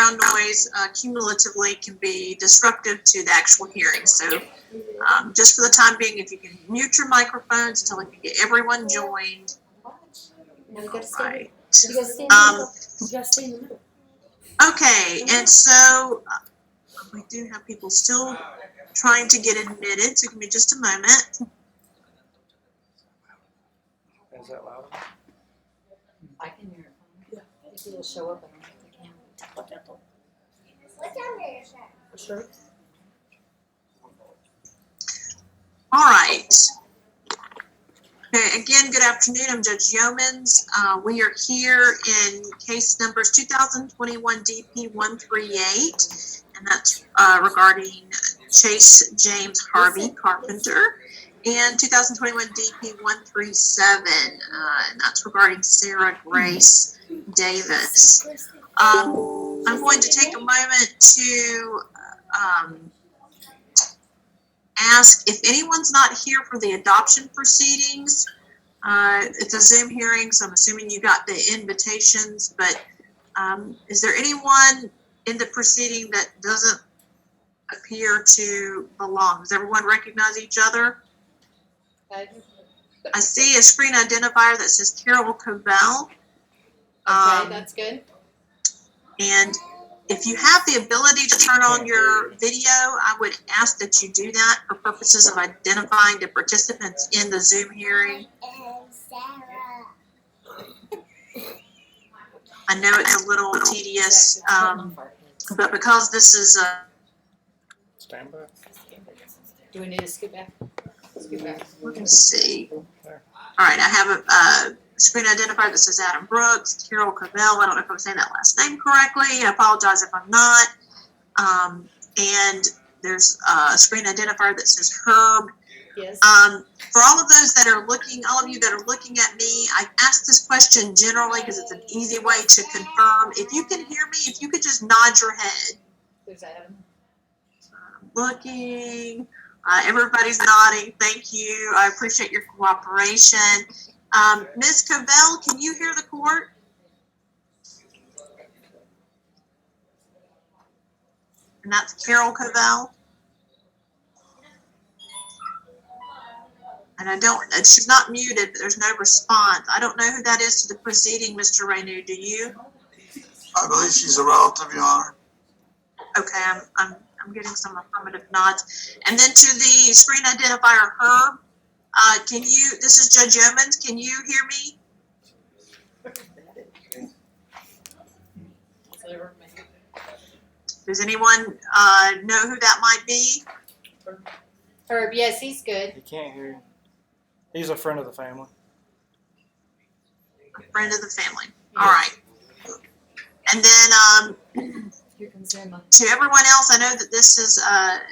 background noise cumulatively can be disruptive to the actual hearing. So just for the time being, if you can mute your microphones until we can get everyone joined. Now you gotta All right. You gotta stay in the middle. You gotta stay in the middle. Okay, and so we do have people still trying to get admitted, so give me just a moment. Is that loud? I can hear it. Yeah. If it'll show up, I don't think they can. What's under your shirt? For sure. All right. Okay, again, good afternoon. I'm Judge Yeomans. We are here in case numbers 2021 DP 138, and that's regarding Chase James Harvey Carpenter, and 2021 DP 137, and that's regarding Sarah Grace Davis. I'm going to take a moment to ask if anyone's not here for the adoption proceedings. It's a Zoom hearing, so I'm assuming you got the invitations, but is there anyone in the proceeding that doesn't appear to belong? Does everyone recognize each other? Okay. I see a screen identifier that says Carol Covell. That's good. And if you have the ability to turn on your video, I would ask that you do that for purposes of identifying the participants in the Zoom hearing. And Sarah. I know it's a little tedious, but because this is a Stand by. Do we need to scoot back? Scoot back. let's see. All right, I have a screen identifier that says Adam Brooks, Carol Covell. I don't know if I'm saying that last name correctly. I apologize if I'm not. And there's a screen identifier that says Herb. Yes. For all of those that are looking, all of you that are looking at me, I asked this question generally because it's an easy way to confirm. If you can hear me, if you could just nod your head. There's Adam. Looking. Everybody's nodding. Thank you. I appreciate your cooperation. Ms. Covell, can you hear the court? And that's Carol Covell. And she's not muted, but there's no response. I don't know who that is to the proceeding, Mr. Renew. Do you? I believe she's a relative, Your Honor. Okay, I'm getting some affirmative nods. And then to the screen identifier, Herb, this is Judge Yeomans, can you hear me? Does anyone know who that might be? Herb, yes, he's good. He can't hear you. He's a friend of the family. A friend of the family. All right. And then Here comes Emma. to everyone else, I know that this is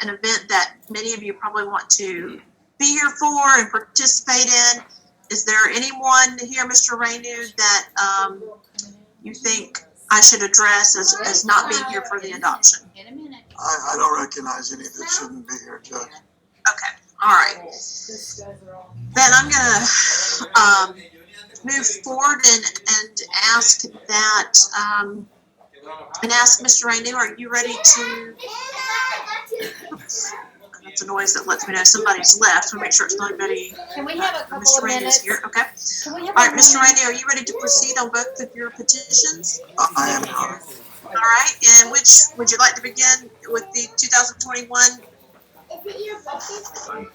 an event that many of you probably want to be here for and participate in. Is there anyone here, Mr. Renew, that you think I should address as not being here for the adoption? In a minute. I don't recognize any that shouldn't be here, Judge. Okay, all right. Then I'm gonna move forward and ask that ask Mr. Renew, are you ready to? Oops, that's a noise that lets me know somebody's left. We'll make sure it's not anybody. Can we have a couple Mr. of Renew is minutes? here. Okay. Can we have All right, a Mr. minute? Renew, are you ready to proceed on both of your petitions? I am, Your Honor. All right, and which would you like to begin with the 2021? Is it your birthday?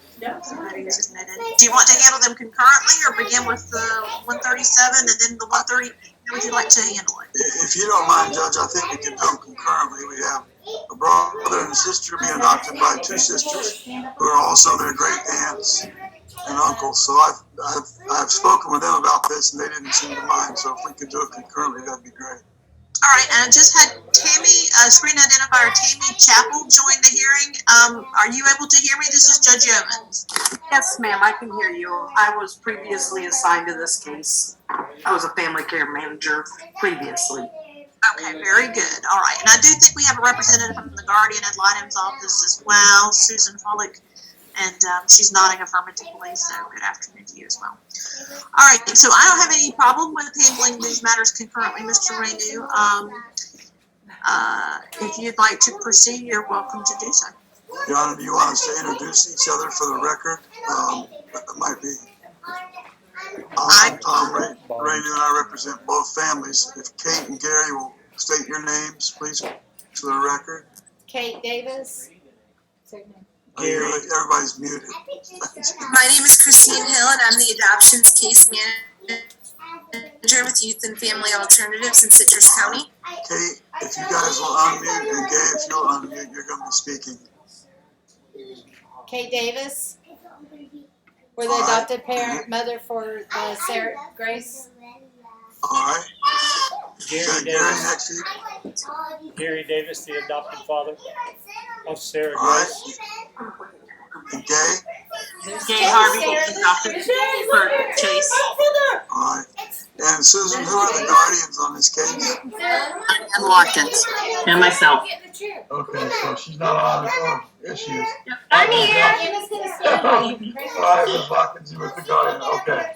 Somebody is admitted. Do you want to handle them concurrently or begin with the 137 and then the 130? How would you like to handle it? If you don't mind, Judge, I think we can do them concurrently. We have a brother and a sister being adopted by two sisters who are also their great aunts and uncles. So I've spoken with them about this and they didn't seem to mind. So if we could do it concurrently, that'd be great. All right, and I just had Tammy, screen identifier Tammy Chappell join the hearing. Are you able to hear me? This is Judge Yeomans. Yes, ma'am, I can hear you. I was previously assigned to this case. I was a family care manager previously. Okay, very good. All right, and I do think we have a representative from the guardian ad litem's office as well, Susan Follick, and she's nodding affirmatively, so good afternoon to you as well. All right, so I don't have any problem with handling these matters concurrently, Mr. Renew. if you'd like to proceed, you're welcome to do so. Your Honor, do you want us to introduce each other for the record? That might be. I'm Tom Rainey, and I represent both families. If Kate and Gary will state your names, please, for the record. Kate Davis. Everybody's muted. My name is Christine Hill, and I'm the Adoptions Case Manager with Youth and Family Alternatives in Citrus County. Kate, if you guys will unmute, and Gay, if you'll unmute, you're going to be speaking. Kate Davis. We're the adopted parent, mother for Sarah Grace. All right. Gary Gary Davis. next to you. Gary Davis, the adopted father of Sarah All right. Grace. And Gay. Gay Harvey, adopted for Chase. All right. And Susan, who are the guardians on this case? And Watkins. And myself. Okay, so she's not on. Oh, yes, she is. I'm All right, Ms. Watkins, you with the guardian. Okay.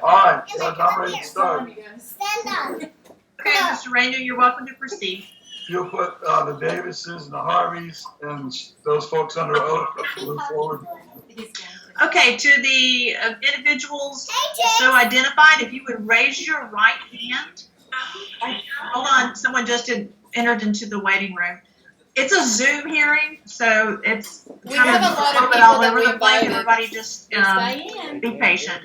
All right, Judge, I'm ready to start. Stand up. Okay, Mr. Rainer, you're welcome to proceed. You'll put the Davises and the Harveys and those folks under oath to move forward. Okay, to the individuals so identified, if you would raise your right hand. Hold on, someone just entered into the waiting room. It's a Zoom hearing, so it's We kind have of a lot of all people that over we the place. invited. Everybody just It's Diane. be patient.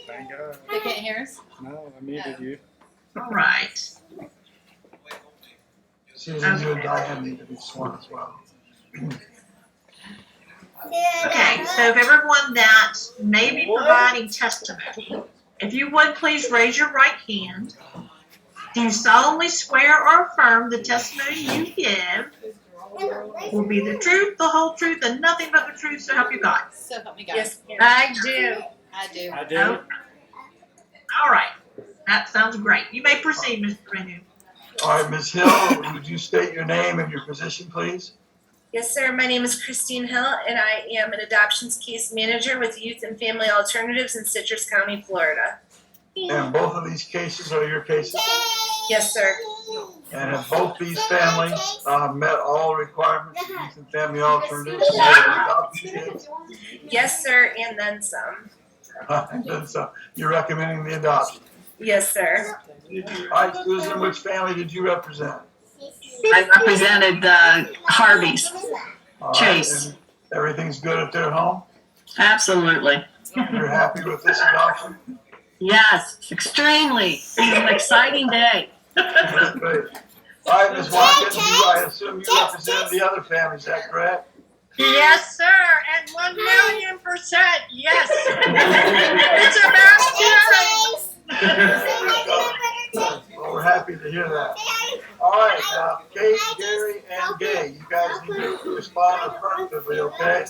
Thank God. They can't hear us? No, I muted you. All right. Susan, you and Diane need to be sworn as well. Okay, so if everyone that may be providing testimony, if you would please raise your right hand. Do you solemnly swear or affirm the testimony you give will be the truth, the whole truth, and nothing but the truth, so help you God? So help me God. Yes. I do. I do. I do. All right, that sounds great. You may proceed, Mr. Renew. All right, Ms. Hill, would you state your name and your position, please? Yes, sir. My name is Christine Hill, and I am an Adoptions Case Manager with Youth and Family Alternatives in Citrus County, Florida. And both of these cases are your cases? Yes, sir. And have both these families met all requirements of Youth and Family Alternatives to adopt these kids? Yes, sir, and then some. And so you're recommending the adoption. Yes, sir. All right, Susan, which family did you represent? I represented the Harveys. All right, Chase. and everything's good at their home? Absolutely. You're happy with this adoption? Yes, extremely. It's an exciting day. That's great. All right, Ms. Watkins, I assume you represented the other family, is that correct? Yes, sir, and 1,000,000%, yes. It's about sharing. Well, we're happy to hear that. All right, now, Kate, Gary, and Gay, you guys need to respond affirmatively, okay?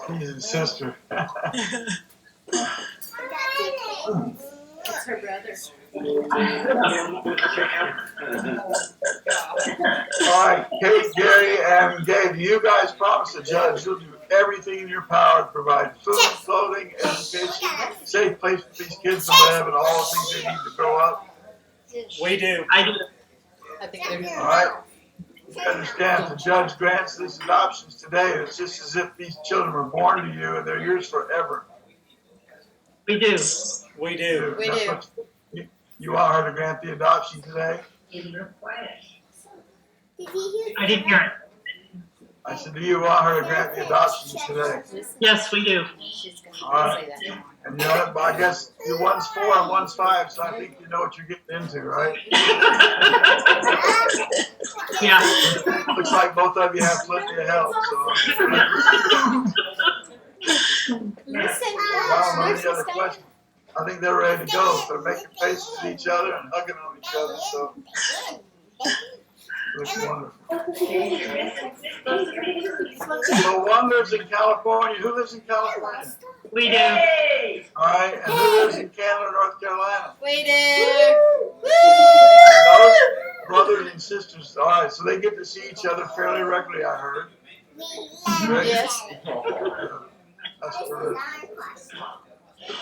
He's his sister. It's her brother. All right, Kate, Gary, and Gay, do you guys promise the judge you'll do everything in your power to provide food, clothing, education, safe place for these kids to live, and all the things they need to grow up? We do. I do. I think they're. All right? You understand, the judge grants these adoptions today, it's just as if these children were born to you and they're yours forever. We do. We do. We That's do. what you want her to grant the adoption today? I didn't hear it. I said, do you want her to grant the adoption today? Yes, we do. She's All gonna right. say that. And you know what, but I guess one's 4 and one's 5, so I think you know what you're getting into, right? Yeah. Looks like both of you have plenty of help, so. Wow, any other questions? I think they're ready to go. They're making faces at each other and hugging on each other, so. Looks wonderful. So one lives in California. Who lives in California? We do. All right, and who lives in Canada, North Carolina? We do. Those brothers and sisters. All right, so they get to see each other fairly regularly, I heard. Right? Yes. That's terrific.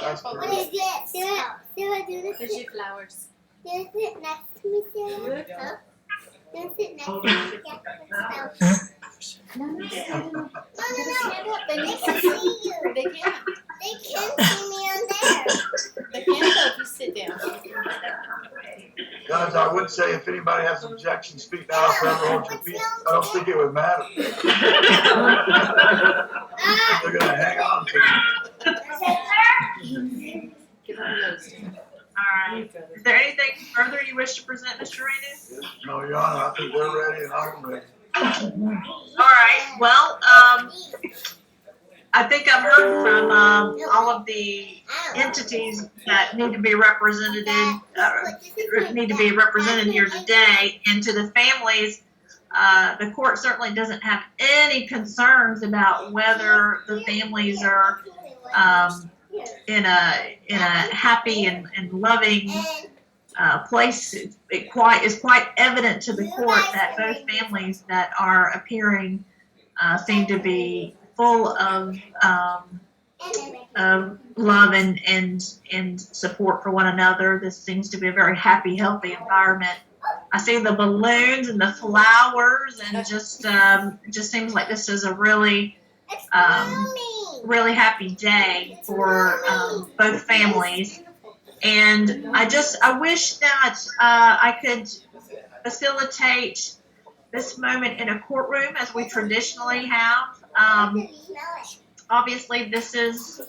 That's What great. is it? Sarah, do There's this. your flowers. Do it next to me, Sarah. Huh? Do it next to me. No. No. Stand up. They They need can to see you. They can't. They can see me on there. They can't though if you sit down. Guys, I would say if anybody has objections, speak now, forever hold your peace. I don't think it would matter. Ah. They're gonna hang on to it. Get on those. Alright, is there anything further you wish to present, Mr. Rainey? No, Your Honor, I think they're ready and I'm ready. Alright, well, I think I've heard from, all of the entities that need to be represented, here today, and to the families. The court certainly doesn't have any concerns about whether the families are, in a happy and loving place. It is quite evident to the court that both families that are appearing seem to be full of love and support for one another. This seems to be a very happy, healthy environment. I see the balloons and the flowers, and just seems like this is a really really happy day for both families. And I wish that I could facilitate this moment in a courtroom as we traditionally have. Obviously, this is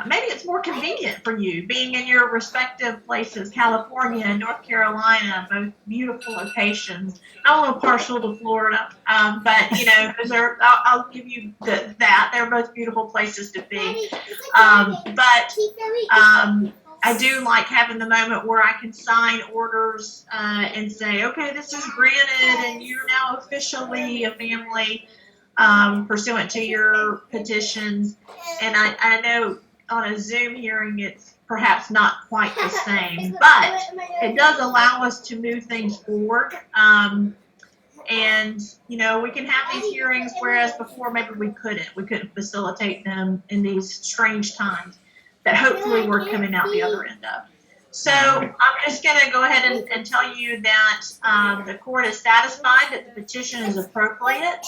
maybe it's more convenient for you being in your respective places, California and North Carolina, both beautiful locations. I'm a little partial to Florida, but I'll give you that. They're both beautiful places to be. I do like having the moment where I can sign orders and say, okay, this is granted, and you're now officially a family pursuant to your petitions. And I know on a Zoom hearing it's perhaps not quite the same, but it does allow us to move things forward. And we can have these hearings, whereas before maybe we couldn't facilitate them in these strange times that hopefully we're coming out the other end of. So I'm just going to go ahead and tell you that the court is satisfied that the petition is appropriate.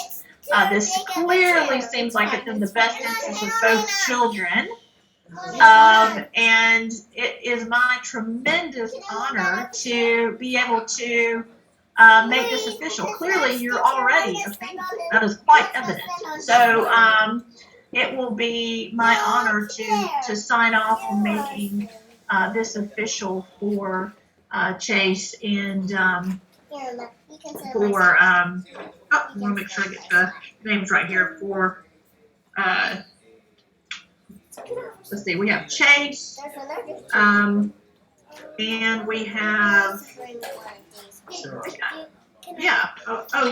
This clearly seems like it's in the best interest of both children. And it is my tremendous honor to be able to make this official. Clearly, you're already a family. That is quite evident. So it will be my honor to sign off on making this official for Chase and for I want to make sure I get the names right here for let's see, we have Chase, and we have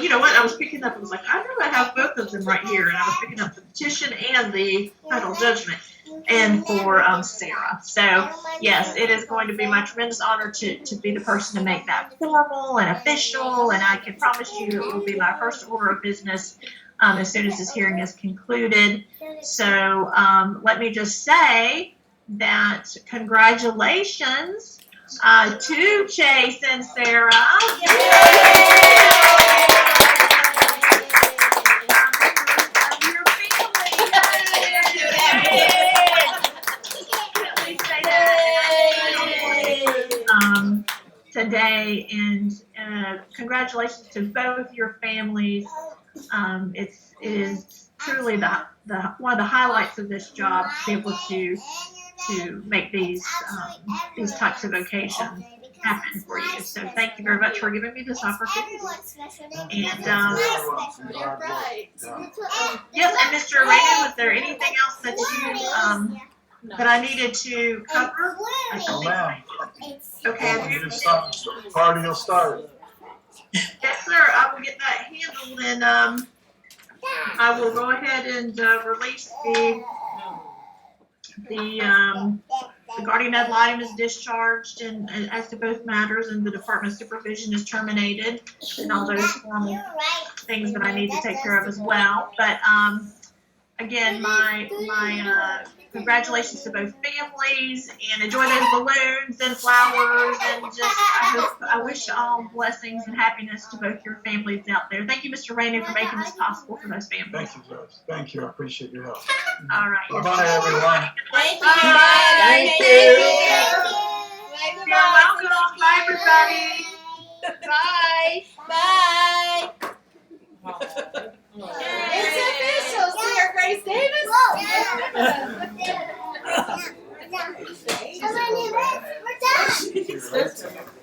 you know what, I was picking up, I was like, I know I have both of them right here, and I was picking up the petition and the final judgment, and for Sarah. So yes, it is going to be my tremendous honor to be the person to make that formal and official, and I can promise you it will be my first order of business as soon as this hearing is concluded. So let me just say that congratulations to Chase and Sarah. Today, and congratulations to both your families. It is truly the one of the highlights of this job to be able to make these types of occasions happen for you. So thank you very much for giving me this opportunity. And yes, and Mr. Rainey, was there anything else that you that I needed to cover? No, ma'am. Okay. Party will start. Yes, sir. I will get that handled, and I will go ahead and release the guardian ad litem is discharged, and as to both matters, and the Department of Supervision is terminated, and all those formal things that I need to take care of as well. But again, my congratulations to both families, and enjoy those balloons and flowers, and just I wish all blessings and happiness to both your families out there. Thank you, Mr. Rainey, for making this possible for those families. Thank you, Judge. Thank you. I appreciate your help. All right. Bye-bye, everyone. Thank you. Bye. Thank You're you. welcome. Bye, everybody. Bye. Bye. It's official. See her, Grace Davis. We're done.